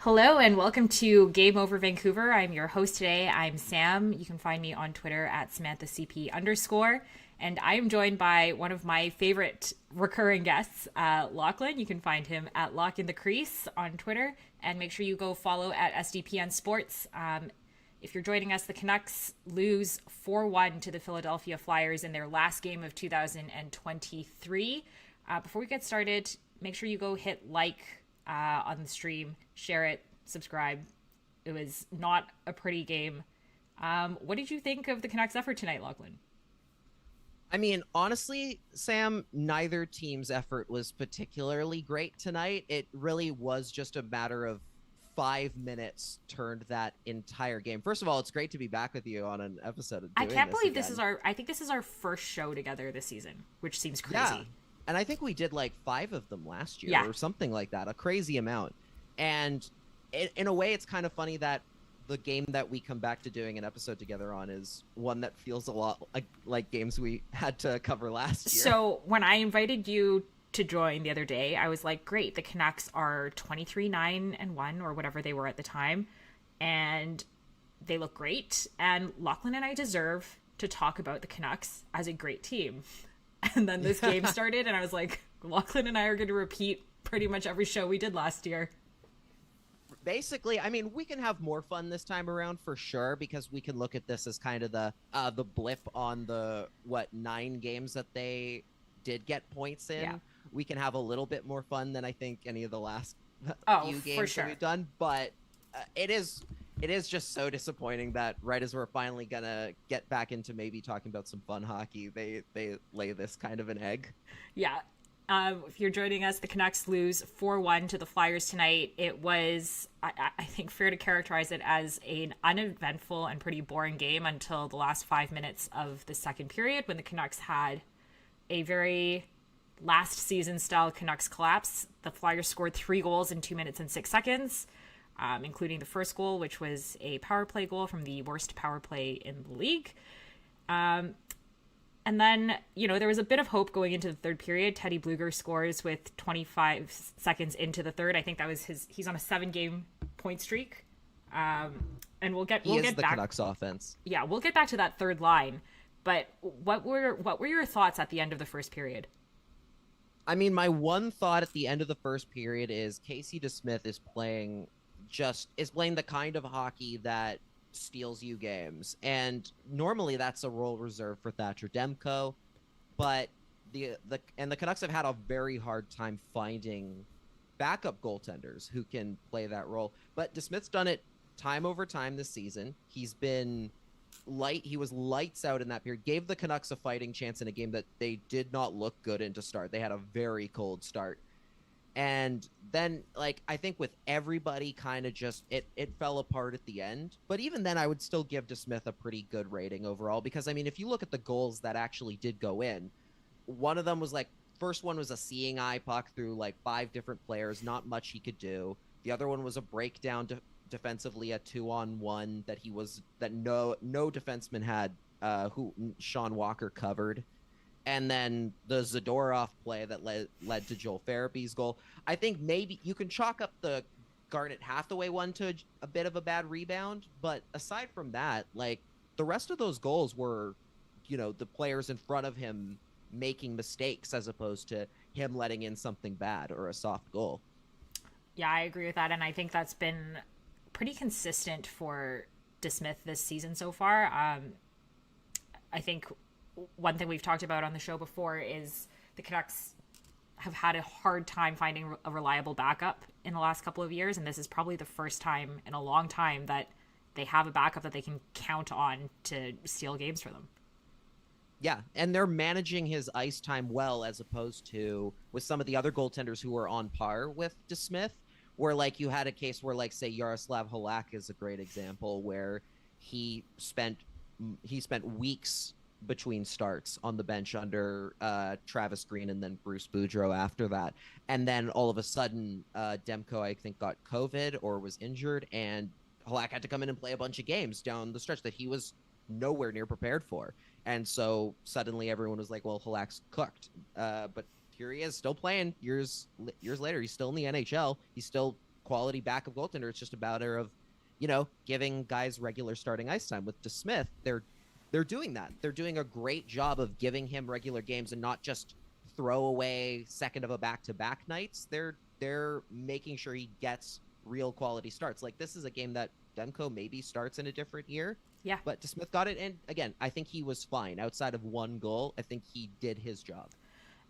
Hello and welcome to Game Over Vancouver. I'm your host today. I'm Sam. You can find me on Twitter at SamanthaCP_. And I am joined by one of my favorite recurring guests, Lachlan. You can find him at Lock in the Crease on Twitter. And make sure you go follow at SDPN Sports. If you're joining us, the Canucks lose 4-1 to the Philadelphia Flyers in their last game of 2023. Before we get started, make sure you go hit like on the stream, share it, subscribe. It was not a pretty game. What did you think of the Canucks' effort tonight, Lachlan? I mean, honestly, Sam, neither team's effort was particularly great tonight. It really was just a matter of 5 minutes turned that entire game. First of all, it's great to be back with you on an episode of I doing can't this believe again. I think this is our first show together this season, which seems Yeah. crazy. And I think we did like 5 of them last year Yeah. or something like that, a crazy amount. And in a way, it's kind of funny that the game that we come back to doing an episode together on is one that feels a lot like games we had to cover last year. So when I invited you to join the other day, I was like, great, the Canucks are 23-9-1 or whatever they were at the time. And they look great. And Lachlan and I deserve to talk about the Canucks as a great team. And then this game started, and I was like, Lachlan and I are going to repeat pretty much every show we did last year. Basically, I mean, we can have more fun this time around for sure, because we can look at this as kind of the blip on the 9 games that they did get points in. Yeah. We can have a little bit more fun than I think any of the last few For games sure. that we've done, but it is just so disappointing that right as we're finally gonna get back into maybe talking about some fun hockey, they lay this kind of an egg. Yeah. If you're joining us, the Canucks lose 4-1 to the Flyers tonight. It was, I think, fair to characterize it as an uneventful and pretty boring game until the last 5 minutes of the second period, when the Canucks had a very last season style Canucks collapse. The Flyers scored 3 goals in 2 minutes and 6 seconds, including the first goal, which was a power play goal from the worst power play in the league. And then, there was a bit of hope going into the third period. Teddy Bluger scores with 25 seconds into the third. I think that was he's on a 7-game point streak. And we'll get He is back. the Canucks offense. Yeah, we'll get back to that third line. But what were your thoughts at the end of the first period? I mean, my one thought at the end of the first period is Casey DeSmith is playing the kind of hockey that steals you games. And normally that's a role reserved for Thatcher Demko, but the Canucks have had a very hard time finding backup goaltenders who can play that role. But DeSmith's done it time over time this season. He was lights out in that period, gave the Canucks a fighting chance in a game that they did not look good in to start. They had a very cold start. And then, I think with everybody kind of just, it fell apart at the end. But even then, I would still give DeSmith a pretty good rating overall. Because, I mean, if you look at the goals that actually did go in, one of them was first one was a seeing eye puck through 5 different players, not much he could do. The other one was a breakdown defensively, a 2-on-1 that no defenseman had, who Sean Walker covered. And then the Zadorov play that led to Joel Farabee's goal. I think maybe you can chalk up the Garnet Hathaway one to a bit of a bad rebound. But aside from that, the rest of those goals were, the players in front of him making mistakes as opposed to him letting in something bad or a soft goal. Yeah, I agree with that. And I think that's been pretty consistent for DeSmith this season so far. I think one thing we've talked about on the show before is the Canucks have had a hard time finding a reliable backup in the last couple of years, and this is probably the first time in a long time that they have a backup that they can count on to steal games for them. Yeah, and they're managing his ice time well, as opposed to with some of the other goaltenders who are on par with DeSmith, where you had a case where say Yaroslav Halak is a great example, where he spent weeks between starts on the bench under Travis Green and then Bruce Boudreau after that. And then all of a sudden, Demko, I think, got COVID or was injured, and Halak had to come in and play a bunch of games down the stretch that he was nowhere near prepared for. And so suddenly everyone was like, well, Halak's cooked. But here he is still playing years later. He's still in the NHL. He's still quality backup goaltender. It's just a matter of, giving guys regular starting ice time. With DeSmith, they're doing that. They're doing a great job of giving him regular games and not just throw away second of a back-to-back nights. They're making sure he gets real quality starts. Like, this is a game that Demko maybe starts in a different year. Yeah. But DeSmith got it. And again, I think he was fine. Outside of one goal, I think he did his job.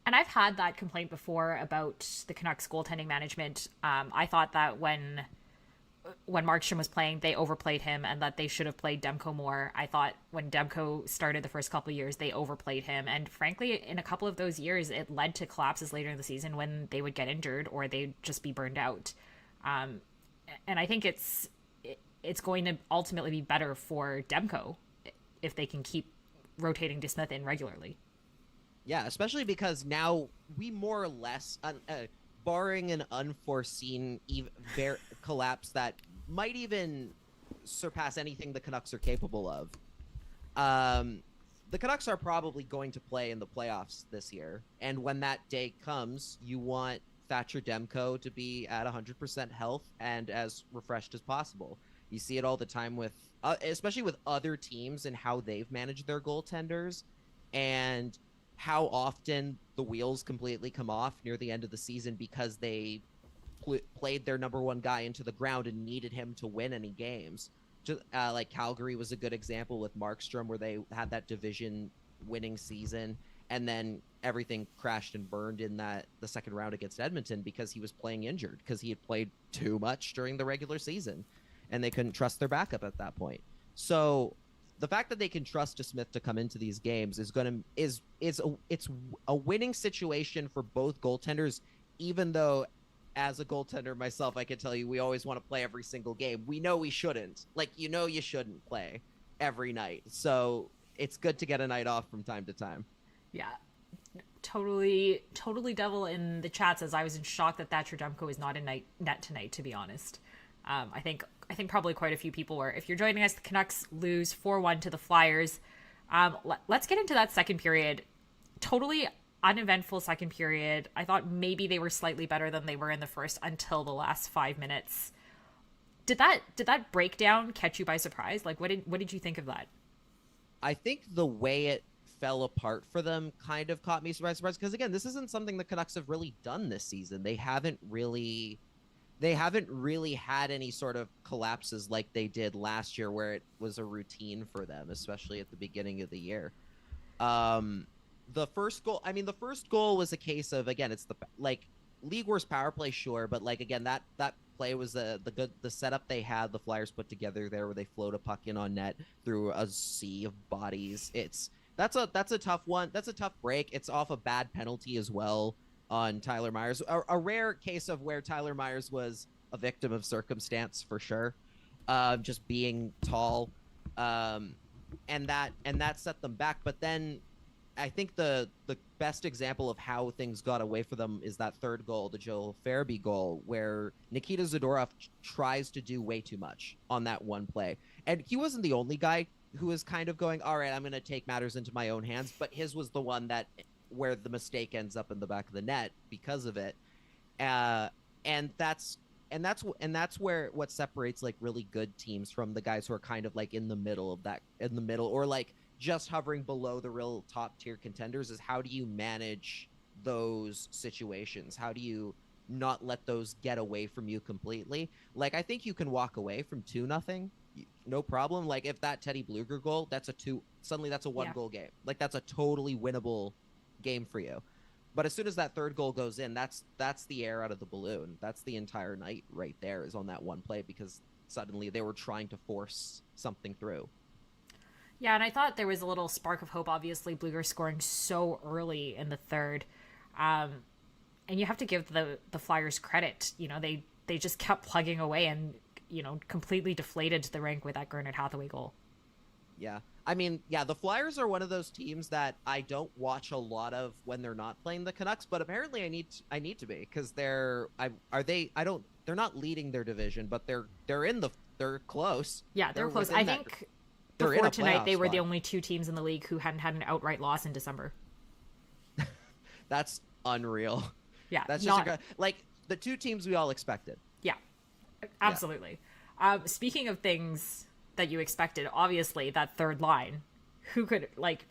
And I've had that complaint before about the Canucks goaltending management. I thought that when Markstrom was playing, they overplayed him and that they should have played Demko more. I thought when Demko started the first couple of years, they overplayed him. And frankly, in a couple of those years, it led to collapses later in the season when they would get injured or they'd just be burned out. And I think it's going to ultimately be better for Demko if they can keep rotating DeSmith in regularly. Yeah, especially because now we more or less, barring an unforeseen collapse that might even surpass anything the Canucks are capable of, the Canucks are probably going to play in the playoffs this year. And when that day comes, you want Thatcher Demko to be at 100% health and as refreshed as possible. You see it all the time with, especially with other teams and how they've managed their goaltenders and how often the wheels completely come off near the end of the season because they played their number one guy into the ground and needed him to win any games. Just like Calgary was a good example with Markstrom, where they had that division winning season and then everything crashed and burned in the second round against Edmonton because he was playing injured, because he had played too much during the regular season and they couldn't trust their backup at that point. So the fact that they can trust DeSmith to come into these games it's a winning situation for both goaltenders, even though as a goaltender myself, I can tell you we always want to play every single game. We know we shouldn't. Like, you shouldn't play every night. So it's good to get a night off from time to time. Yeah. Totally devil in the chat says I was in shock that Thatcher Demko is not in net tonight, to be honest. I think probably quite a few people were. If you're joining us, the Canucks lose 4-1 to the Flyers. Let's get into that second period. Totally uneventful second period. I thought maybe they were slightly better than they were in the first until the last 5 minutes. Did that breakdown catch you by surprise? Like, what did you think of that? I think the way it fell apart for them kind of caught me by surprise because, again, this isn't something the Canucks have really done this season. They haven't really had any sort of collapses like they did last year, where it was a routine for them, especially at the beginning of the year. The first goal was a case of, again, it's the league worst power play, sure, but again, that play was the setup they had, the Flyers put together there, where they float a puck in on net through a sea of bodies. That's a tough one. That's a tough break. It's off a bad penalty as well on Tyler Myers. A rare case of where Tyler Myers was a victim of circumstance, for sure. Just being tall. And that set them back. But then I think the best example of how things got away for them is that third goal, the Joel Farabee goal, where Nikita Zadorov tries to do way too much on that one play. And he wasn't the only guy who was kind of going, all right, I'm going to take matters into my own hands. But his was the one where the mistake ends up in the back of the net because of it. And that's where what separates really good teams from the guys who are kind of in the middle or just hovering below the real top tier contenders, is how do you manage those situations? How do you not let those get away from you completely? I think you can walk away from 2-0, no problem. If that Teddy Bluger goal, that's a one goal game. That's a totally winnable game for you. But as soon as that third goal goes in, that's the air out of the balloon. That's the entire night right there, is on that one play, because suddenly they were trying to force something through. Yeah, and I thought there was a little spark of hope, obviously, Bluger scoring so early in the third. And you have to give the Flyers credit. They just kept plugging away and, completely deflated the rink with that Garnet Hathaway goal. Yeah. The Flyers are one of those teams that I don't watch a lot of when they're not playing the Canucks, but apparently I need to be, because they're not leading their division, but they're close. Yeah, they're close. I think before tonight they were the only two teams in the league who hadn't had an outright loss in December. That's unreal. Yeah, that's just the two teams we all expected. Yeah. Absolutely. Speaking of things that you expected, obviously that third line, who could like?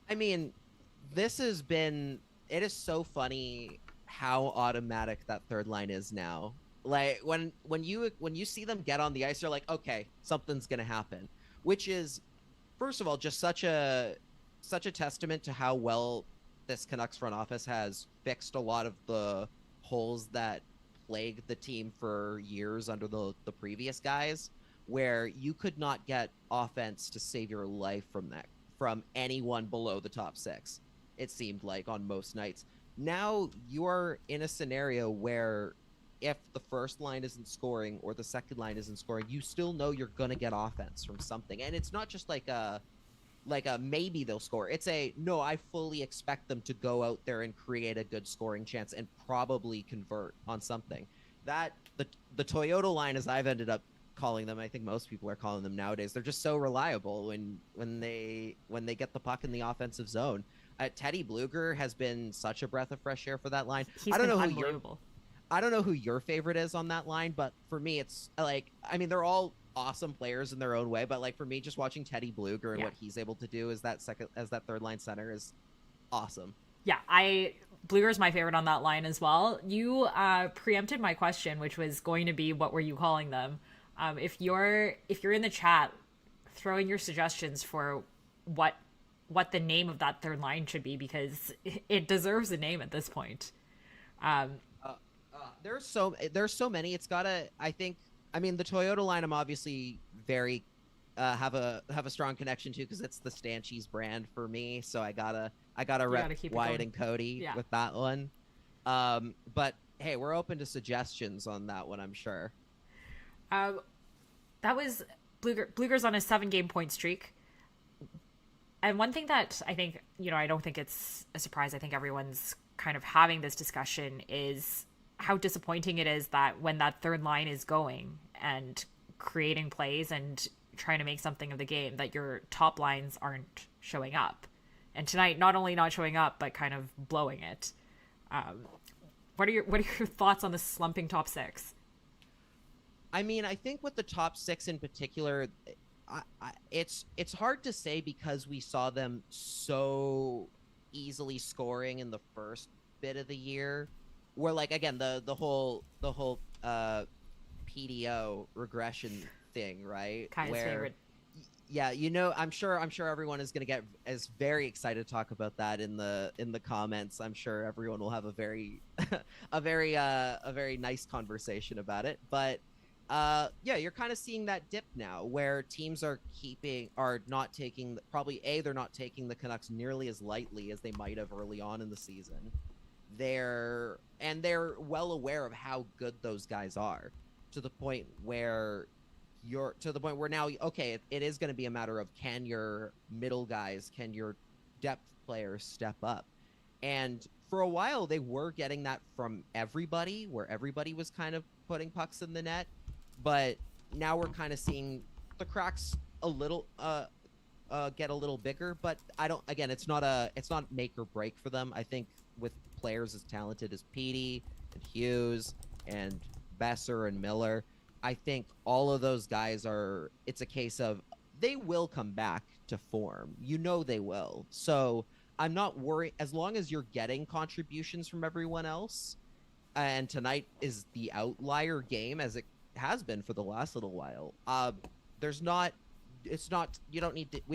I mean, it is so funny how automatic that third line is now. Like when you see them get on the ice, you're like, okay, something's gonna happen. Which is, first of all, just such a testament to how well this Canucks front office has fixed a lot of the holes that plagued the team for years under the previous guys, where you could not get offense to save your life from anyone below the top six. It seemed like on most nights. Now you are in a scenario where if the first line isn't scoring or the second line isn't scoring, you still know you're gonna get offense from something, and it's not just like a maybe they'll score. It's a no, I fully expect them to go out there and create a good scoring chance and probably convert on something. That the Toyota line, as I've ended up calling them, I think most people are calling them nowadays, they're just so reliable when they get the puck in the offensive zone. Teddy Bluger has been such a breath of fresh air for that line. He's been unbelievable. I don't know who your favorite is on that line, but for me, it's like, I mean, they're all awesome players in their own way, but like for me, just watching Teddy Bluger and what he's able to do as that third line center is awesome. Yeah, Bluger's my favorite on that line as well. You preempted my question, which was going to be, what were you calling them? If you're in the chat, throw in your suggestions for what the name of that third line should be, because it deserves a name at this point. There's so many. It's gotta. I mean, the Toyota line, I'm obviously very have a strong connection to, because it's the Stan Cheese brand for me. So I gotta rep Wyatt and Cody with that one. But hey, we're open to suggestions on that one, I'm sure. That was Bluger's on a 7-game point streak. And one thing that I think, I don't think it's a surprise, I think everyone's kind of having this discussion, is how disappointing it is that when that third line is going and creating plays and trying to make something of the game, that your top lines aren't showing up. And tonight, not only not showing up, but kind of blowing it. What are your thoughts on the slumping top six? I mean, I think with the top six in particular, it's hard to say, because we saw them so easily scoring in the first bit of the year, where, like, again, the whole PDO regression thing, right? Kyle's favorite. Yeah, I'm sure everyone is going to is very excited to talk about that in the comments. I'm sure everyone will have a very a very nice conversation about it. But yeah, you're kind of seeing that dip now, where teams are not taking they're not taking the Canucks nearly as lightly as they might have early on in the season. They're well aware of how good those guys are, to the point where now, okay, it is going to be a matter of, can your middle guys, can your depth players step up? And for a while, they were getting that from everybody, where everybody was kind of putting pucks in the net. But now we're kind of seeing the cracks a little get a little bigger. But it's not make or break for them. I think with players as talented as Petey and Hughes and Besser and Miller, I think all of those guys it's a case of they will come back to form. They will. So I'm not worried, as long as you're getting contributions from everyone else. And tonight is the outlier game, as it has been for the last little while. We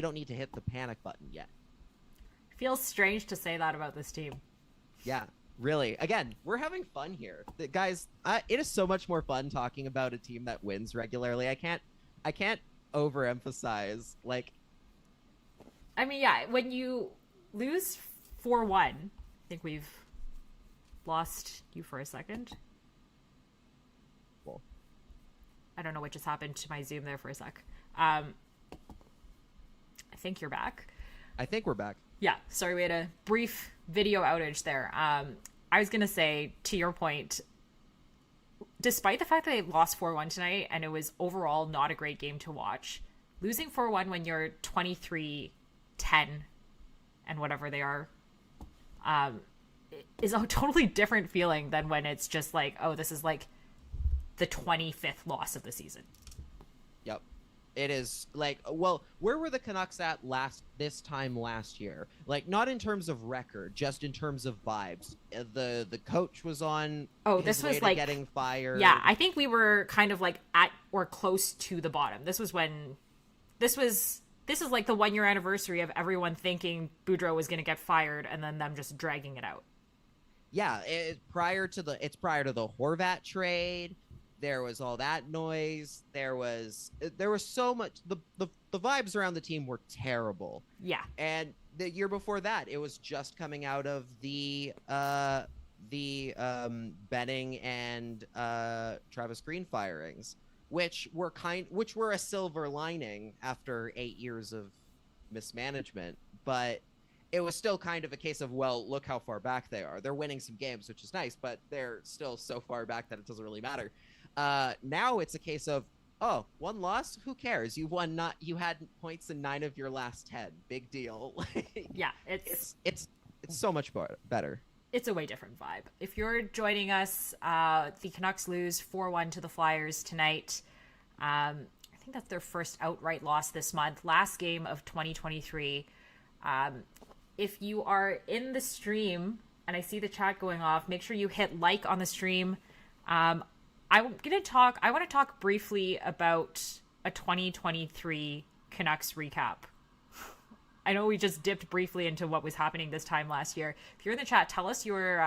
don't need to hit the panic button yet. Feels strange to say that about this team. Yeah. Really, again, we're having fun here, guys. It is so much more fun talking about a team that wins regularly. I can't overemphasize. Like, I mean, yeah, when you lose 4-1, I think we've lost you for a second. Cool. I don't know what just happened to my Zoom there for a sec. I think you're back. I think we're back. Yeah, sorry, we had a brief video outage there. I was going to say, to your point, despite the fact that they lost 4-1 tonight, and it was overall not a great game to watch, losing 4-1 when you're 23-10 and whatever they are, is a totally different feeling than when it's just like, oh, this is like the 25th loss of the season. Yep. It is like, well, where were the Canucks at this time last year? Like, not in terms of record, just in terms of vibes. The coach was on this way was to like getting fired. Yeah, I think we were kind of like at or close to the bottom. This is like the 1 year anniversary of everyone thinking Boudreau was going to get fired and then them just dragging it out. Yeah, it's prior to the Horvat trade. There was all that noise. There was so much. The vibes around the team were terrible. Yeah. And the year before that, it was just coming out of the Benning and Travis Green firings, which were a silver lining after 8 years of mismanagement, but it was still kind of a case of, well, look how far back they are. They're winning some games, which is nice, but they're still so far back that it doesn't really matter. Now it's a case of, oh, one loss, who cares? You had points in 9 of your last 10. Big deal. Yeah, it's so much better. It's a way different vibe. If you're joining us, the Canucks lose 4-1 to the Flyers tonight. I think that's their first outright loss this month. Last game of 2023. If you are in the stream and I see the chat going off, make sure you hit like on the stream. I want to talk briefly about a 2023 Canucks recap. I know we just dipped briefly into what was happening this time last year. If you're in the chat, tell us your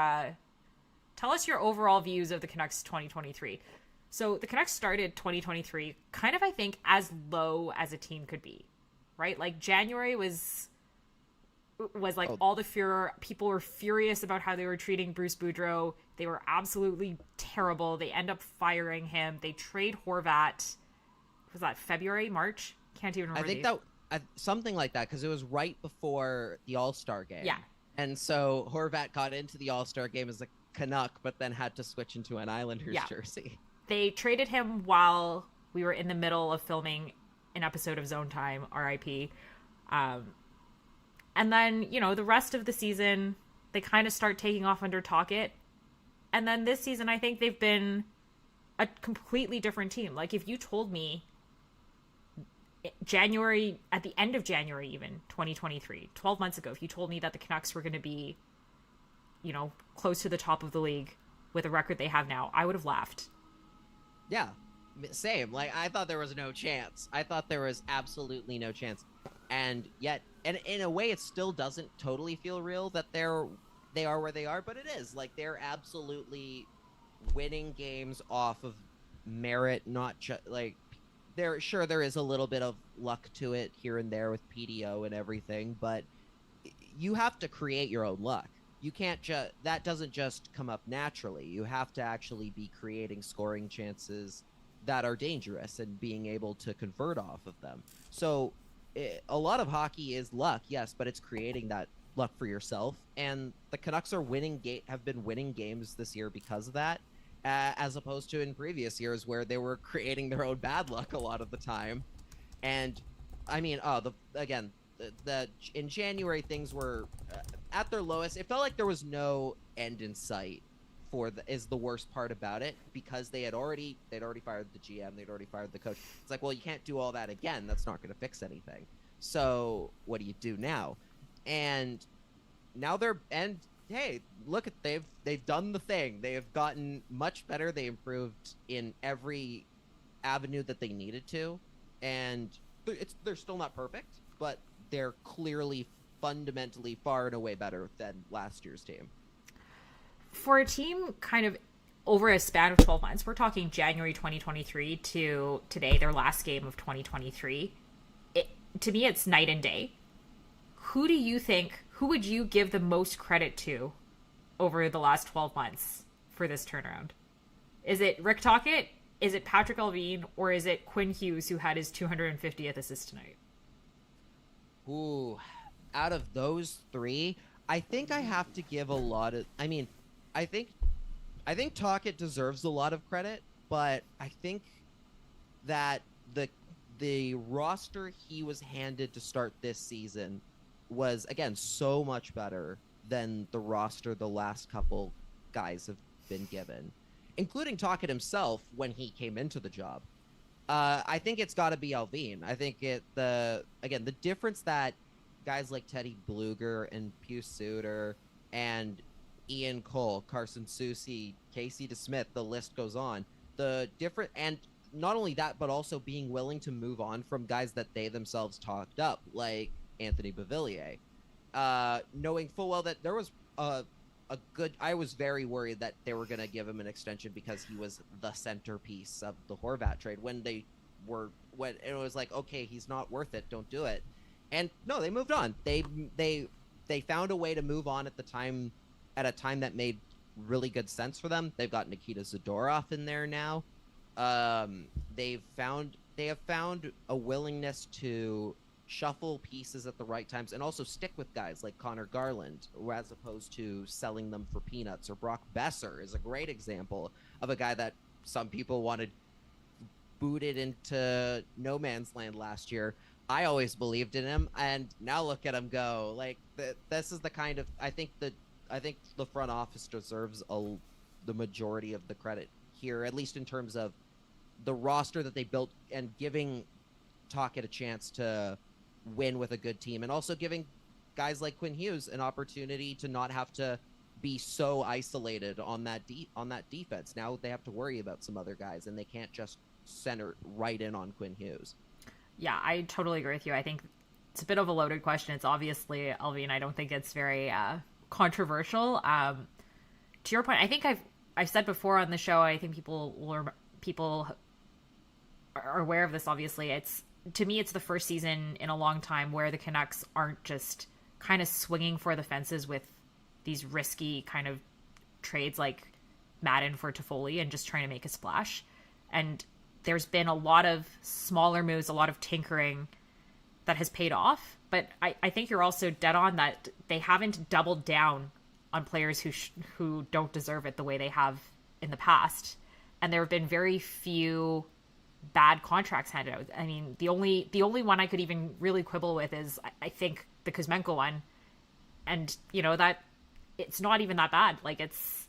overall views of the Canucks 2023. So the Canucks started 2023 kind of, I think, as low as a team could be, right? Like January was like all the furor. People were furious about how they were treating Bruce Boudreau. They were absolutely terrible. They end up firing him. They trade Horvat. Was that February, March? Can't even remember. I think something like that, because it was right before the All-Star game. Yeah. And so Horvat got into the All-Star game as a Canuck, but then had to switch into an Islanders jersey. They traded him while we were in the middle of filming an episode of Zone Time, RIP. And then, the rest of the season, they kind of start taking off under Tocchet. And then this season, I think they've been a completely different team. Like, if you told me at the end of January even, 2023, 12 months ago, if you told me that the Canucks were going to be, close to the top of the league with a record they have now, I would have laughed. Yeah, same. Like, I thought there was no chance. I thought there was absolutely no chance. And yet, and in a way, it still doesn't totally feel real that they are where they are, but it is. Like, they're absolutely winning games off of merit, not just, like, there is a little bit of luck to it here and there with PDO and everything, but you have to create your own luck. You can't that doesn't just come up naturally. You have to actually be creating scoring chances that are dangerous and being able to convert off of them. So a lot of hockey is luck, yes, but it's creating that luck for yourself. And the Canucks have been winning games this year because of that, as opposed to in previous years where they were creating their own bad luck a lot of the time. And I mean, in January things were at their lowest. It felt like there was no end in sight. Is the worst part about it, because they'd already fired the GM, they'd already fired the coach. It's like, well, you can't do all that again. That's not going to fix anything. So what do you do now? And now hey, look at they've done the thing. They have gotten much better. They improved in every avenue that they needed to, and they're still not perfect, but they're clearly fundamentally far and away better than last year's team. For a team kind of over a span of 12 months, we're talking January 2023 to today, their last game of 2023. To me, it's night and day. Who would you give the most credit to over the last 12 months for this turnaround? Is it Rick Tocchet? Is it Patrick Allvin? Or is it Quinn Hughes, who had his 250th assist tonight? Ooh, out of those three, I think I have to give a lot of... I think Tocchet deserves a lot of credit, but I think that the roster he was handed to start this season was, again, so much better than the roster the last couple guys have been given. including Tocchet himself when he came into the job. I think it's got to be Allvin. I think the difference that guys like Teddy Bluger and Pius Suter and Ian Cole, Carson Soucy, Casey DeSmith, the list goes on. And not only that, but also being willing to move on from guys that they themselves talked up, like Anthony Beauvillier. Knowing full well that there was I was very worried that they were going to give him an extension because he was the centerpiece of the Horvat trade when it was like, okay, he's not worth it. Don't do it. And no, they moved on. They found a way to move on at a time that made really good sense for them. They've got Nikita Zadorov in there now. They have found a willingness to shuffle pieces at the right times and also stick with guys like Connor Garland, as opposed to selling them for peanuts. Or Brock Besser is a great example of a guy that some people wanted booted into no man's land last year. I always believed in him, and now look at him go. Like, this is the kind of I think the front office deserves the majority of the credit here, at least in terms of the roster that they built and giving Tocchet a chance to win with a good team, and also giving guys like Quinn Hughes an opportunity to not have to be so isolated on that defense. Now they have to worry about some other guys, and they can't just center right in on Quinn Hughes. Yeah, I totally agree with you. I think it's a bit of a loaded question. It's obviously Allvin. I don't think it's very controversial. To your point, I think I've said before on the show, I think people are aware of this. Obviously, to me, it's the first season in a long time where the Canucks aren't just kind of swinging for the fences with these risky kind of trades like Madden for Toffoli and just trying to make a splash. And there's been a lot of smaller moves, a lot of tinkering that has paid off. But I think you're also dead on that they haven't doubled down on players who don't deserve it the way they have in the past. And there have been very few bad contracts handed out. I mean, the only one I could even really quibble with is I think the Kuzmenko one, and that it's not even that bad. Like, it's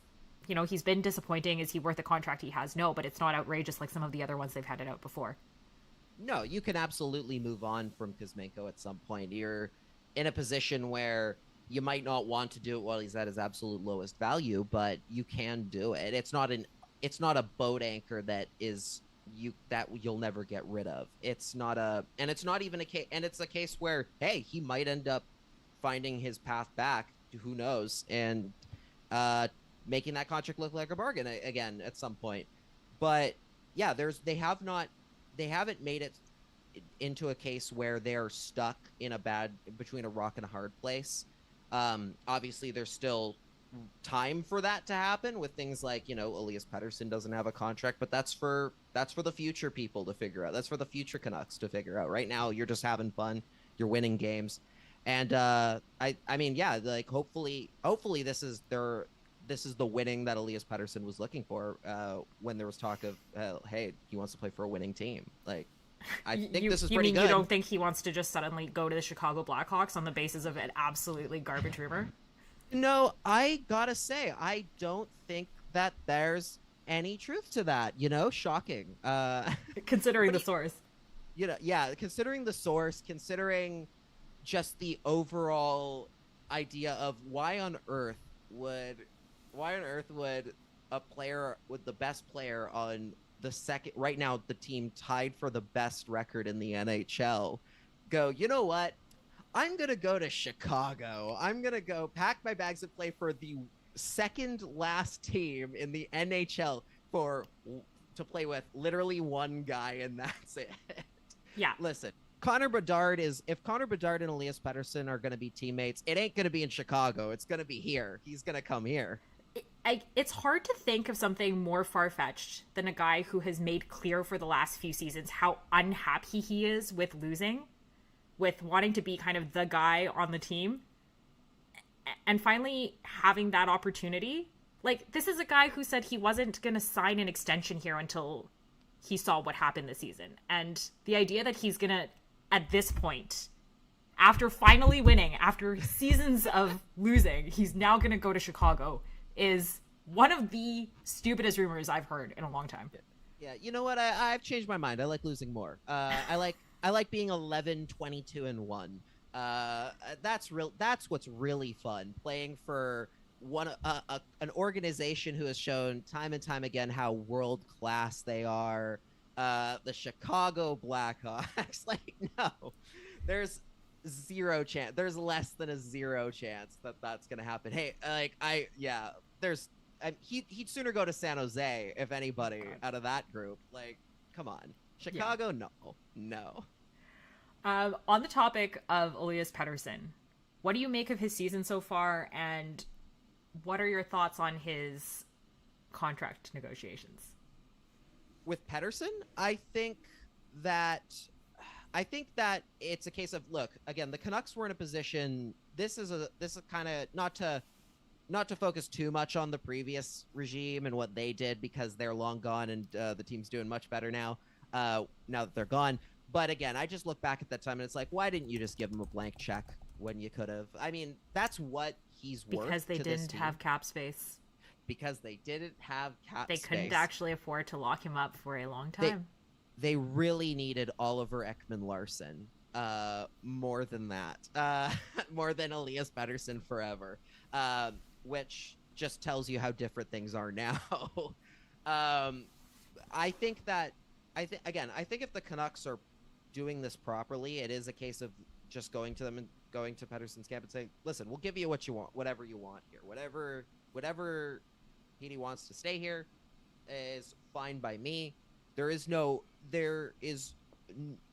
he's been disappointing. Is he worth the contract he has? No, but it's not outrageous like some of the other ones they've handed out before. No, you can absolutely move on from Kuzmenko at some point. You're in a position where you might not want to do it while he's at his absolute lowest value, but you can do it. It's not a boat anchor that you'll never get rid of. It's not even a case, and it's a case where, hey, he might end up finding his path back, who knows, and making that contract look like a bargain again at some point. But yeah, they haven't made it into a case where they're stuck in between a rock and a hard place. Obviously there's still time for that to happen with things like, Elias Pettersson doesn't have a contract, but that's for the future people to figure out. That's for the future Canucks to figure out. Right now, you're just having fun. You're winning games. And I mean, yeah, like hopefully this is the winning that Elias Pettersson was looking for when there was talk of, hey, he wants to play for a winning team. Like, I think this is pretty good. You don't think he wants to just suddenly go to the Chicago Blackhawks on the basis of an absolutely garbage rumor? No, I gotta say, I don't think that there's any truth to that. Shocking. Considering the source. Considering the source, considering just the overall idea of why on earth would a player with the best player on the second, right now the team tied for the best record in the NHL, go, you know what? I'm going to go to Chicago. I'm going to go pack my bags and play for the second last team in the NHL to play with literally one guy, and that's it. Yeah. Listen, if Connor Bedard and Elias Pettersson are going to be teammates, it ain't going to be in Chicago. It's going to be here. He's going to come here. It's hard to think of something more far-fetched than a guy who has made clear for the last few seasons how unhappy he is with losing, with wanting to be kind of the guy on the team, and finally having that opportunity. Like, this is a guy who said he wasn't going to sign an extension here until he saw what happened this season. And the idea that he's going to, at this point, after finally winning, after seasons of losing, he's now going to go to Chicago is one of the stupidest rumors I've heard in a long time. Yeah, you know what? I've changed my mind. I like losing more. I like being 11, 22, and 1. That's real. That's what's really fun. Playing for an organization who has shown time and time again how world class they are. The Chicago Blackhawks. Like, no, there's zero chance. There's less than a zero chance that that's gonna happen. Hey, yeah. There's he'd sooner go to San Jose if anybody out of that group. Like, come on, Chicago, yeah. No. On the topic of Elias Pettersson, what do you make of his season so far, and what are your thoughts on his contract negotiations? With Pettersson, I think that it's a case of, look, again, the Canucks were in a position. This is kind of not to focus too much on the previous regime and what they did, because they're long gone and the team's doing much better now that they're gone. But again, I just look back at that time and it's like, why didn't you just give him a blank check when you could have? I mean, that's what he's worth. Because they didn't have cap space. Because they didn't have cap space. They couldn't actually afford to lock him up for a long time. They really needed Oliver Ekman-Larsson more than that. More than Elias Pettersson forever. Which just tells you how different things are now. I think if the Canucks are doing this properly, it is a case of just going to them and going to Pettersson's camp and saying, listen, we'll give you what you want, whatever you want here. Whatever Petey wants to stay here is fine by me. There is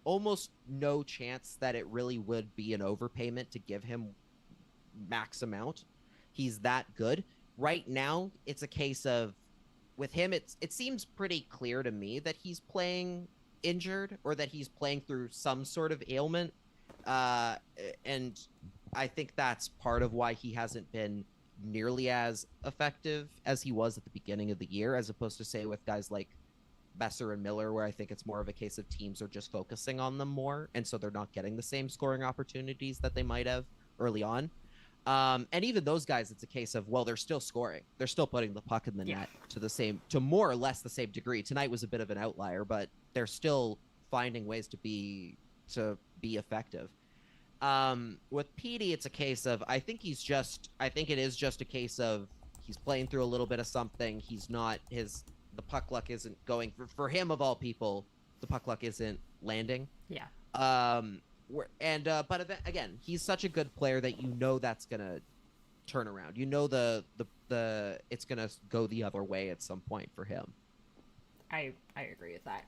almost no chance that it really would be an overpayment to give him max amount. He's that good. Right now, it's a case of, with him, it seems pretty clear to me that he's playing injured, or that he's playing through some sort of ailment. And I think that's part of why he hasn't been nearly as effective as he was at the beginning of the year, as opposed to, say, with guys like Besser and Miller, where I think it's more of a case of teams are just focusing on them more, and so they're not getting the same scoring opportunities that they might have early on. And even those guys, it's a case of, well, they're still scoring. They're still putting the puck in the net to more or less the same degree. Tonight was a bit of an outlier, but they're still finding ways to be effective. With Petey, it's a case of, I think it is just a case of he's playing through a little bit of something. The puck luck isn't going for him, of all people. The puck luck isn't landing. Yeah. But again, he's such a good player that that's gonna turn around. It's gonna go the other way at some point for him. I agree with that.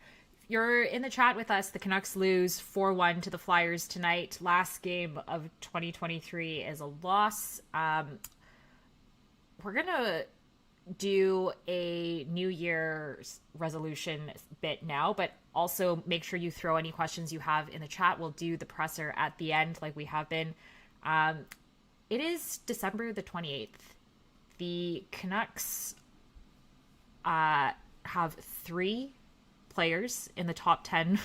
You're in the chat with us. The Canucks lose 4-1 to the Flyers tonight. Last game of 2023 is a loss. We're gonna do a New Year's resolution bit now, but also make sure you throw any questions you have in the chat. We'll do the presser at the end like we have been. It is December the 28th. The Canucks have 3 players in the top 10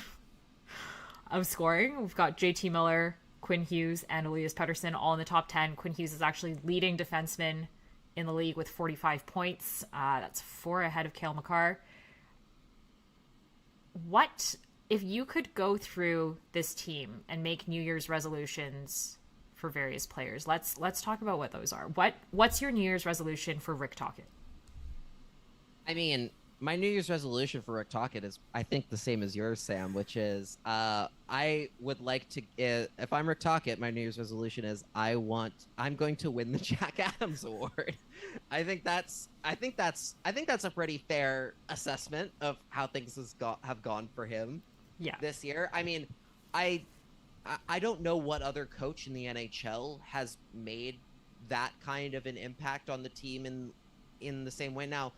of scoring. We've got JT Miller, Quinn Hughes, and Elias Pettersson all in the top 10. Quinn Hughes is actually leading defenseman in the league with 45 points. That's 4 ahead of Cale Makar. What, if you could go through this team and make New Year's resolutions for various players, let's talk about what those are. What's your New Year's resolution for Rick Tocchet? I mean, my New Year's resolution for Rick Tocchet is, I think, the same as yours, Sam, which is I would like to, if I'm Rick Tocchet, my New Year's resolution is I'm going to win the Jack Adams Award. I think that's a pretty fair assessment of how things have gone for him this year. I mean, I don't know what other coach in the NHL has made that kind of an impact on the team in the same way. Now,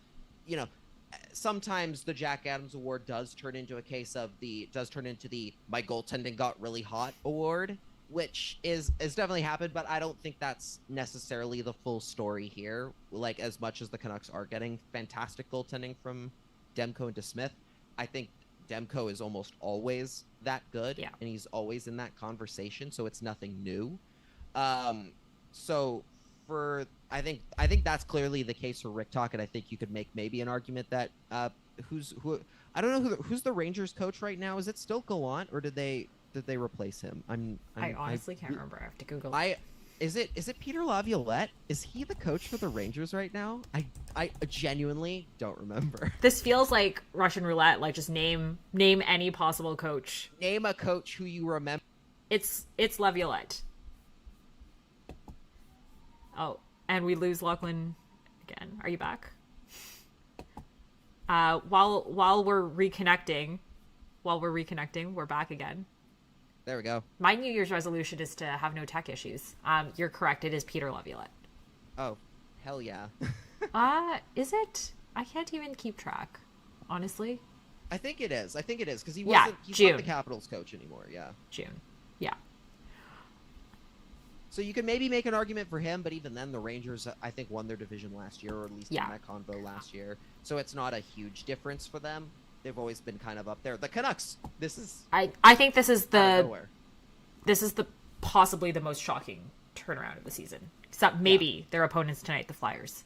sometimes the Jack Adams Award does turn into the my goaltending got really hot award, which is definitely happened, but I don't think that's necessarily the full story here. Like, as much as the Canucks are getting fantastic goaltending from Demko and DeSmith, I think Demko is almost always that good, and he's always in that conversation, so it's nothing new. So for I think that's clearly the case for Rick Tocchet. I think you could make maybe an argument that who I don't know who's the Rangers coach right now. Is it still Gallant, or did they replace him? I honestly can't remember. I have to Google. Is it Peter Laviolette? Is he the coach for the Rangers right now? I genuinely don't remember. This feels like Russian roulette. Like, just name any possible coach. Name a coach who you remember. It's Laviolette. Oh, and we lose Lachlan again. Are you back? While we're reconnecting, we're back again. There we go. My New Year's resolution is to have no tech issues. You're correct. It is Peter Laviolette. Oh, hell yeah. Is it? I can't even keep track, honestly. I think it is because he's not the Capitals coach anymore. Yeah. June. Yeah. So you could maybe make an argument for him, but even then, the Rangers, I think, won their division last year, or at least in that convo last year. So it's not a huge difference for them. They've always been kind of up there. The Canucks, this is... I think this is possibly the most shocking turnaround of the season. Except maybe their opponents tonight, the Flyers.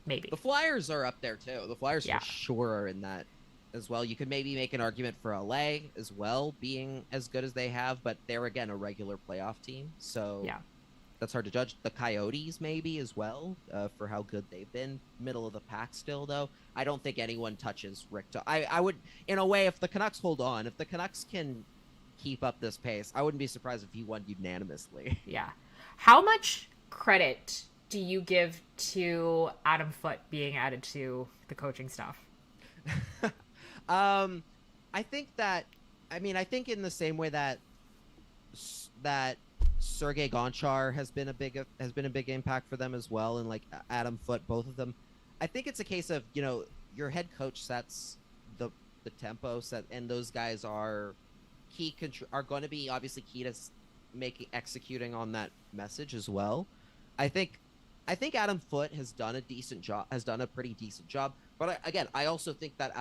Maybe. The Flyers are up there, too. The Flyers for sure are in that as well. You could maybe make an argument for LA as well, being as good as they have, but they're, again, a regular playoff team. So that's hard to judge. The Coyotes, maybe, as well, for how good they've been. Middle of the pack still, though. I don't think anyone touches Rick. I would, in a way, if the Canucks hold on, if the Canucks can keep up this pace, I wouldn't be surprised if he won unanimously. Yeah. How much credit do you give to Adam Foote being added to the coaching staff? I think in the same way that Sergei Gonchar has been a big impact for them as well, and like Adam Foote, both of them. I think it's a case of, your head coach sets the tempo set, and those guys are going to be obviously key to executing on that message as well. I think Adam Foote has done a pretty decent job. But I also think that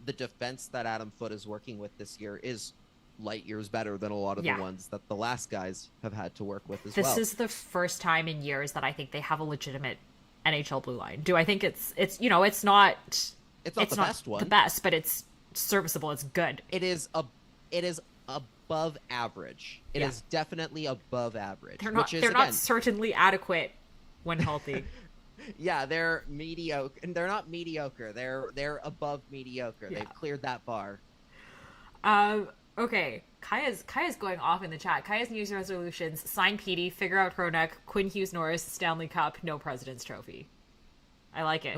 the defense that Adam Foote is working with this year is light years better than a lot of the ones that the last guys have had to work with as well. This is the first time in years that I think they have a legitimate NHL blue line. Do I think it's not the best one. The best, but it's serviceable. It's good. It is above average. It is definitely above average. They're not certainly adequate when healthy. Yeah, they're mediocre. And they're not mediocre. They're above mediocre. Yeah. They've cleared that bar. Okay. Kaya's going off in the chat. Kaya's New Year's resolutions: sign Petey, figure out Hronek, Quinn Hughes Norris, Stanley Cup, no President's Trophy. I like it.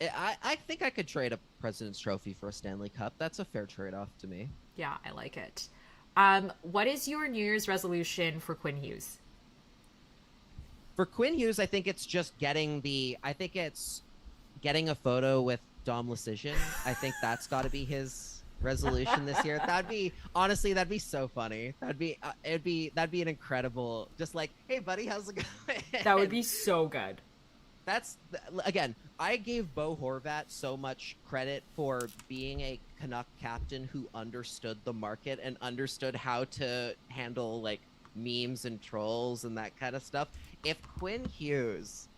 I think I could trade a President's Trophy for a Stanley Cup. That's a fair trade-off to me. Yeah, I like it. What is your New Year's resolution for Quinn Hughes? For Quinn Hughes, I think it's just getting a photo with Dom Lucian. I think that's got to be his resolution this year. That'd be so funny. That'd be an incredible, just like, hey buddy, how's it going? That would be so good. Again, I gave Bo Horvat so much credit for being a Canuck captain who understood the market and understood how to handle like memes and trolls and that kind of stuff. If Quinn Hughes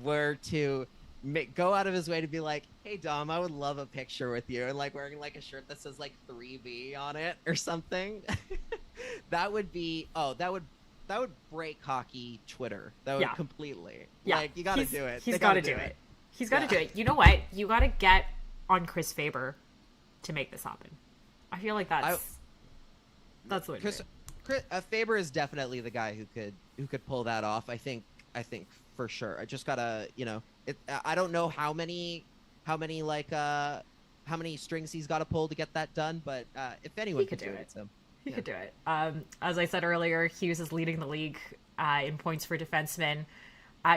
were to go out of his way to be like, hey Dom, I would love a picture with you, and like wearing like a shirt that says like 3B on it or something, that would break hockey Twitter. That would completely. Yeah. Like, you gotta do it. He's gotta do it. He's gotta do it. You know what? You gotta get on Chris Faber to make this happen. I feel like that's what Chris Faber is definitely the guy who could pull that off. I think for sure. I just gotta, I don't know how many strings he's got to pull to get that done, but if anyone could do it, it's him. He could do it. As I said earlier, Hughes is leading the league in points for defensemen.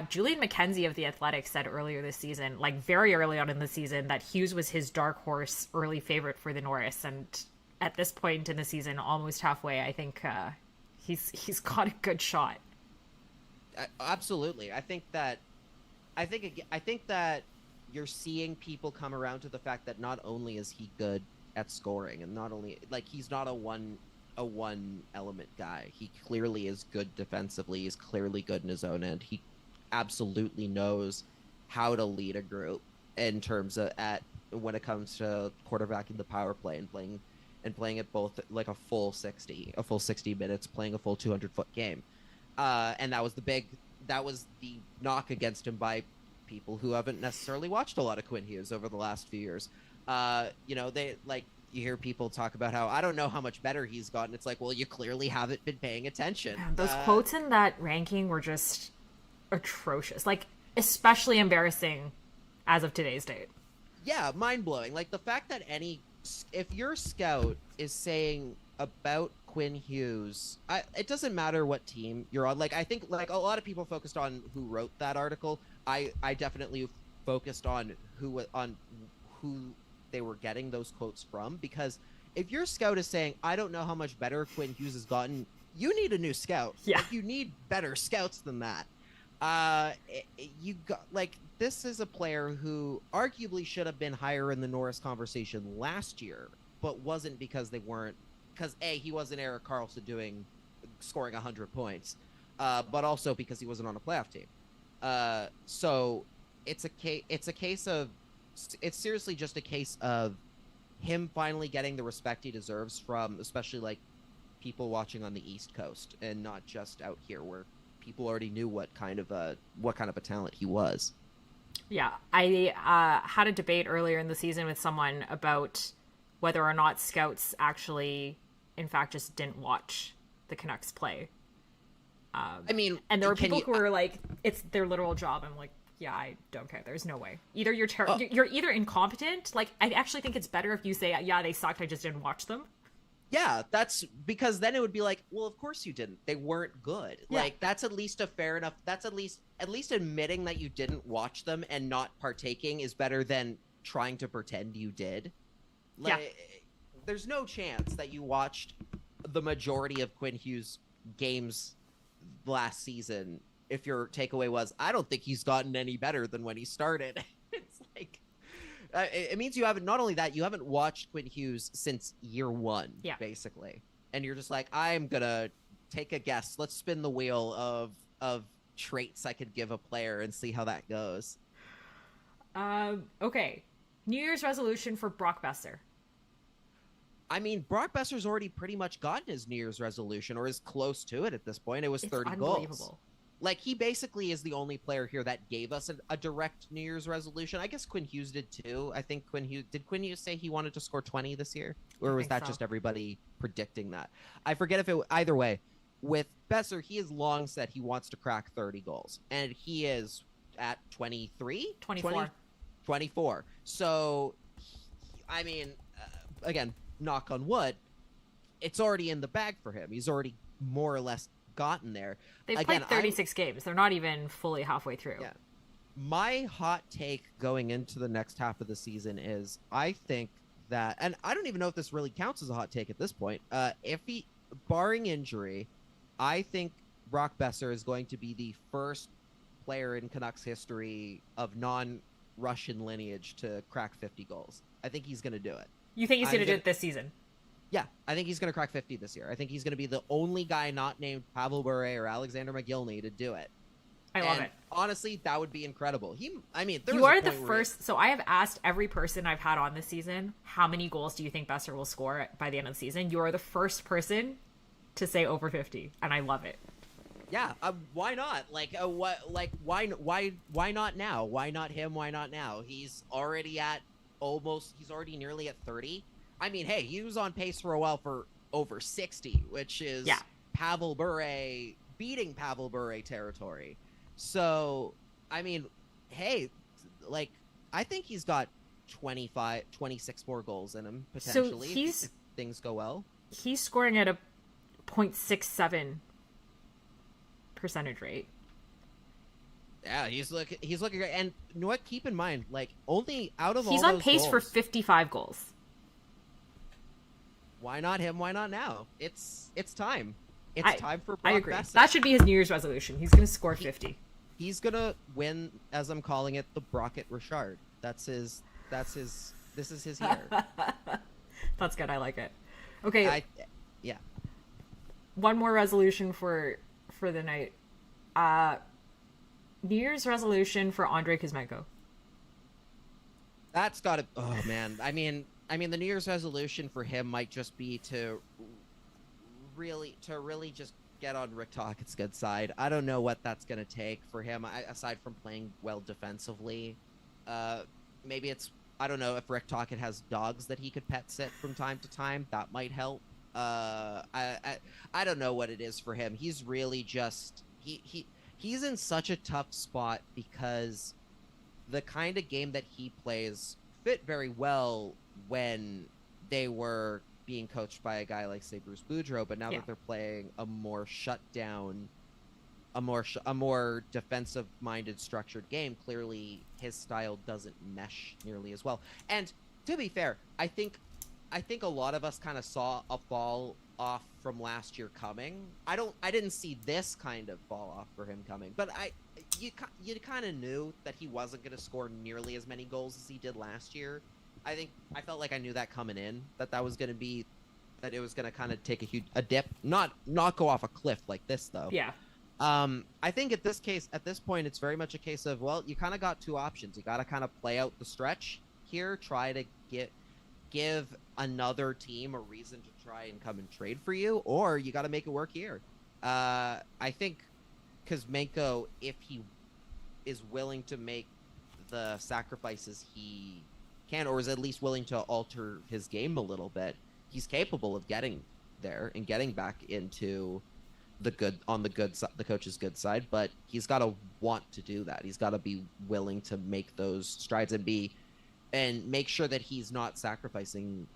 Julian McKenzie of The Athletic said earlier this season, like very early on in the season, that Hughes was his dark horse early favorite for the Norris. And at this point in the season, almost halfway, I think he's got a good shot. Absolutely. I think that you're seeing people come around to the fact that not only is he good at scoring, and not only like he's not a one element guy. He clearly is good defensively. He's clearly good in his own end. He absolutely knows how to lead a group in terms of when it comes to quarterbacking the power play and playing it both like a full 60 minutes, playing a full 200-foot game. And that was the knock against him by people who haven't necessarily watched a lot of Quinn Hughes over the last few years. They like, you hear people talk about how I don't know how much better he's gotten. It's like, well, you clearly haven't been paying attention. Man, those quotes in that ranking were just atrocious. Like, especially embarrassing as of today's date. Yeah, mind-blowing. Like, the fact that if your scout is saying about Quinn Hughes, it doesn't matter what team you're on. Like, I think, like, a lot of people focused on who wrote that article. I definitely focused on who they were getting those quotes from, because if your scout is saying, I don't know how much better Quinn Hughes has gotten, you need a new scout. Yeah. Like, you need better scouts than that. This is a player who arguably should have been higher in the Norris conversation last year, but wasn't because he wasn't Erik Karlsson scoring 100 points, but also because he wasn't on a playoff team. So it's seriously just a case of him finally getting the respect he deserves from, especially like people watching on the East Coast and not just out here where people already knew what kind of a talent he was. Yeah, I had a debate earlier in the season with someone about whether or not scouts actually, in fact, just didn't watch the Canucks play. And there were people who were like, it's their literal job. I'm like, yeah, I don't care. There's no way. Either you're either incompetent. Like, I actually think it's better if you say, yeah, they sucked, I just didn't watch them. Yeah, that's because then it would be like, well, of course you didn't. They weren't good. Yeah. Like, that's at least a fair enough. That's at least admitting that you didn't watch them and not partaking is better than trying to pretend you did. Like, yeah. There's no chance that you watched the majority of Quinn Hughes' games last season if your takeaway was, I don't think he's gotten any better than when he started. It's like, it means you haven't, not only that, you haven't watched Quinn Hughes since year one, basically. And you're just like, I'm going to take a guess. Let's spin the wheel of traits I could give a player and see how that goes. Okay. New Year's resolution for Brock Boeser. I mean, Brock Boeser's already pretty much gotten his New Year's resolution, or is close to it at this point. It was 30 goals. Like, he basically is the only player here that gave us a direct New Year's resolution. I guess Quinn Hughes did too. I think Quinn Hughes say he wanted to score 20 this year? Or was that just everybody predicting that? I forget if either way. With Boeser, he has long said he wants to crack 30 goals. And he is at 23? 24. So, I mean, again, knock on wood, it's already in the bag for him. He's already more or less gotten there. They've played 36 games. They're not even fully halfway through. Yeah. My hot take going into the next half of the season is, I think that, and I don't even know if this really counts as a hot take at this point, if he, barring injury, I think Brock Boeser is going to be the first player in Canucks history of non-Russian lineage to crack 50 goals. I think he's going to do it. You think he's going to do it this season? Yeah, I think he's going to crack 50 this year. I think he's going to be the only guy not named Pavel Bure or Alexander McGillney to do it. I love it. Honestly, that would be incredible. You are the first. So I have asked every person I've had on this season, how many goals do you think Boeser will score by the end of the season? You are the first person to say over 50, and I love it. Yeah, why not? Why not now? Why not him? Why not now? He's already nearly at 30. I mean, hey, he was on pace for a while for over 60, which is Pavel Bure, beating Pavel Bure territory. So, I mean, hey, like, I think he's got 26 more goals in him, potentially, if things go well. He's scoring at a .67 percentage rate. Yeah, he's looking great. And you know what? Keep in mind, like, only out of he's all on those pace goals, for 55 goals. Why not him? Why not now? It's time. It's time for Brock I agree. Boeser. That should be his New Year's resolution. He's going to score 50. He's going to win, as I'm calling it, the Brocket Richard. This is his year. That's good. I like it. Okay. Yeah. One more resolution for the night. New Year's resolution for Andrei Kuzmenko. That's got to. Oh man, I mean, the New Year's resolution for him might just be to really just get on Rick Tocchet's good side. I don't know what that's gonna take for him, aside from playing well defensively. Maybe it's I don't know if Rick Tocchet has dogs that he could pet sit from time to time. That might help. I don't know what it is for him. He's really just he's in such a tough spot because the kind of game that he plays fit very well when they were being coached by a guy like, say, Bruce Boudreau, but now Yeah. that they're playing a more shut down, a more defensive minded structured game, clearly his style doesn't mesh nearly as well. And to be fair, I think a lot of us kind of saw a fall off from last year coming. I didn't see this kind of fall off for him coming, but you kind of knew that he wasn't going to score nearly as many goals as he did last year. I felt like I knew that coming in, that was going to be that it was going to kind of take a dip, not go off a cliff like this though. Yeah. I think at this point, it's very much a case of, well, you kind of got two options. You got to kind of play out the stretch here, try to give another team a reason to try and come and trade for you, or you got to make it work here. I think Kuzmenko, if he is willing to make the sacrifices he can, or is at least willing to alter his game a little bit, he's capable of getting there and getting back into the coach's good side. But he's got to want to do that. He's got to be willing to make those strides and make sure that he's not sacrificing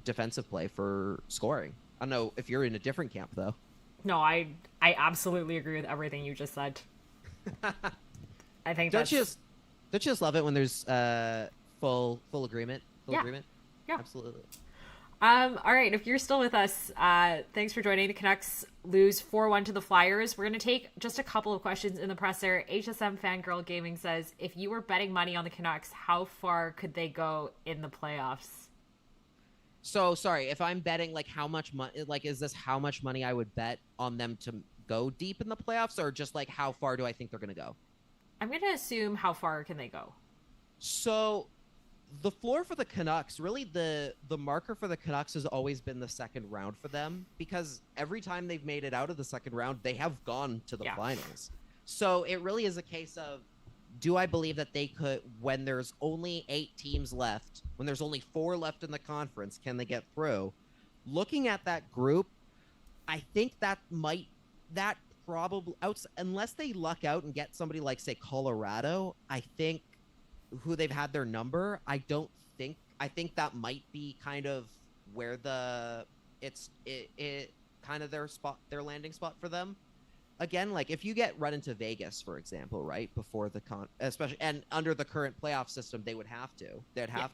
defensive play for scoring. I don't know if you're in a different camp though. No, I absolutely agree with everything you just said. I think Don't you just love it when there's full agreement? Yeah. Agreement? Yeah. Absolutely. All right, if you're still with us, thanks for joining. The Canucks lose 4-1 to the Flyers. We're going to take just a couple of questions in the presser. HSM Fangirl Gaming says, if you were betting money on the Canucks, how far could they go in the playoffs? So, sorry, if I'm betting, like, how much money, like, is this how much money I would bet on them to go deep in the playoffs, or just, like, how far do I think they're going to go? I'm going to assume how far can they go? So, the floor for the Canucks, really the marker for the Canucks has always been the second round for them, because every time they've made it out of the second round, they have gone to the finals. So it really is a case of, do I believe that they could, when there's only 8 teams left, when there's only 4 left in the conference, can they get through? Looking at that group, I think that probably, unless they luck out and get somebody like, say, Colorado, I think, who they've had their number, I think that might be kind of where it kind of their landing spot for them. Again, like, if you get run into Vegas, for example, right before especially, and under the current playoff system, they'd have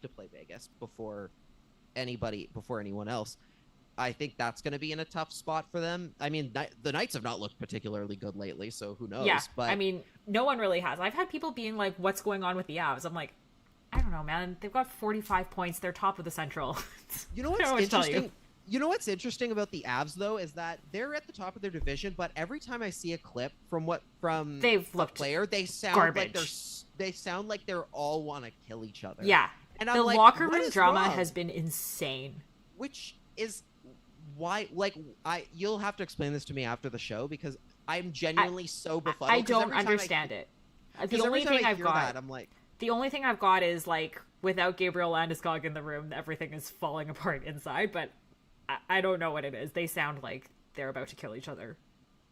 to play Vegas before anyone else. I think that's going to be in a tough spot for them. I mean, the Knights have not looked particularly good lately, so who knows? Yeah, but I mean, no one really has. I've had people being like, what's going on with the Avs? I'm like, I don't know, man. They've got 45 points. They're top of the Central. You know what's interesting? You know what's interesting about the Avs, though, is that they're at the top of their division, but every time I see a clip from they've the looked player, they sound garbage. like they're all want to kill each other. Yeah, and the locker room drama has been insane. Which is why, you'll have to explain this to me after the show, because I'm genuinely so befuddled. I don't understand it. The only thing I've got, I'm like, the only thing I've got is, like, without Gabriel Landeskog in the room, everything is falling apart inside, but I don't know what it is. They sound like they're about to kill each other.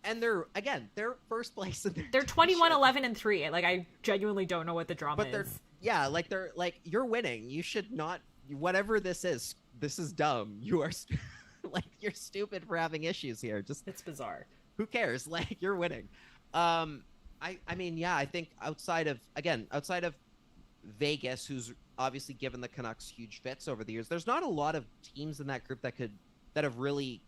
And they're first place in their They're 21-11-3. Like, I genuinely don't know what the drama is. They're you're winning. You should not, whatever this is dumb. You are you're stupid for having issues here. It's bizarre. Who cares? Like, you're winning. I mean, I think outside of Vegas, who's obviously given the Canucks huge fits over the years, there's not a lot of teams in that group that have really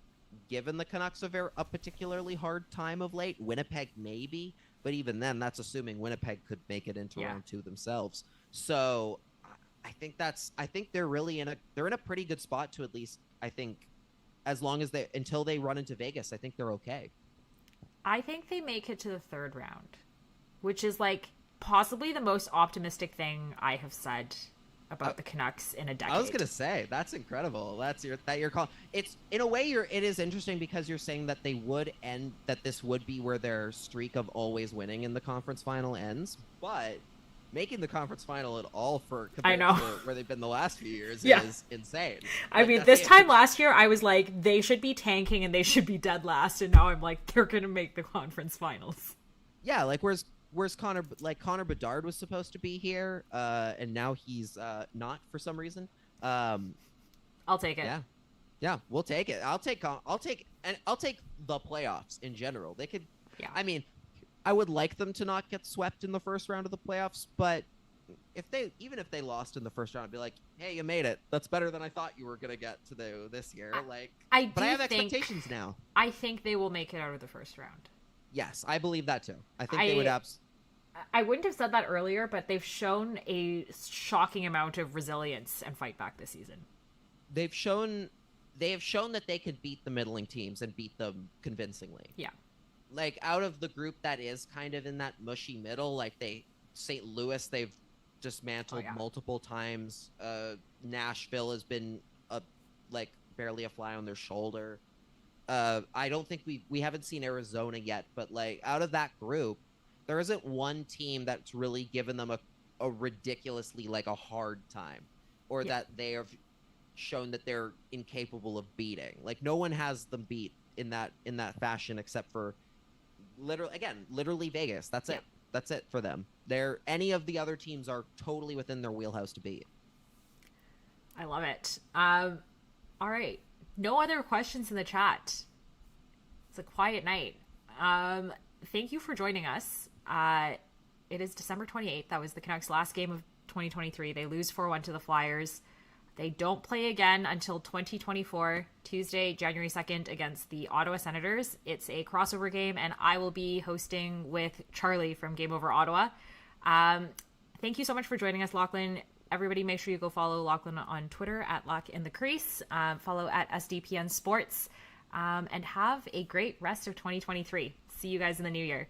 given the Canucks a particularly hard time of late. Winnipeg maybe, but even then, that's assuming Winnipeg could make it into round 2 themselves. So I think they're really in a pretty good spot to, at least, I think, as long as until they run into Vegas, I think they're okay. I think they make it to the third round, which is like possibly the most optimistic thing I have said about the Canucks in a decade. I was gonna say that's incredible. That you're calling. It's in a way it is interesting because you're saying that they would end, that this would be where their streak of always winning in the conference final ends, but making the conference final at all compared to where they've been the last few years is insane. I mean, this time last year I was like, they should be tanking and they should be dead last, and now I'm like, they're gonna make the conference finals. Yeah, like where's Connor Bedard was supposed to be here, and now he's not for some reason. I'll take it. Yeah, we'll take it. I'll take the playoffs in general. They could. Yeah. I mean, I would like them to not get swept in the first round of the playoffs, but even if they lost in the first round, I'd be like, hey, you made it. That's better than I thought you were gonna get to this year. I have expectations now. I think they will make it out of the first round. Yes, I believe that too. I think they would I wouldn't have said that earlier, but they've shown a shocking amount of resilience and fight back this season. They have shown that they could beat the middling teams and beat them convincingly. Yeah. Like, out of the group that is kind of in that mushy middle, like St. Louis, they've dismantled multiple times. Nashville has been barely a fly on their shoulder. I don't think we haven't seen Arizona yet, but like out of that group, there isn't one team that's really given them a ridiculously a hard time, or that they have shown that they're incapable of beating. Like, no one has them beat in that fashion except for literally Vegas. That's it. That's it for them. Any of the other teams are totally within their wheelhouse to beat. I love it. All right. No other questions in the chat. It's a quiet night. Thank you for joining us. It is December 28th. That was the Canucks' last game of 2023. They lose 4-1 to the Flyers. They don't play again until 2024, Tuesday, January 2nd, against the Ottawa Senators. It's a crossover game, and I will be hosting with Charlie from Game Over Ottawa. Thank you so much for joining us, Lachlan. Everybody, make sure you go follow Lachlan on Twitter at LockInTheCrease. Follow at SDPN Sports. And have a great rest of 2023. See you guys in the new year.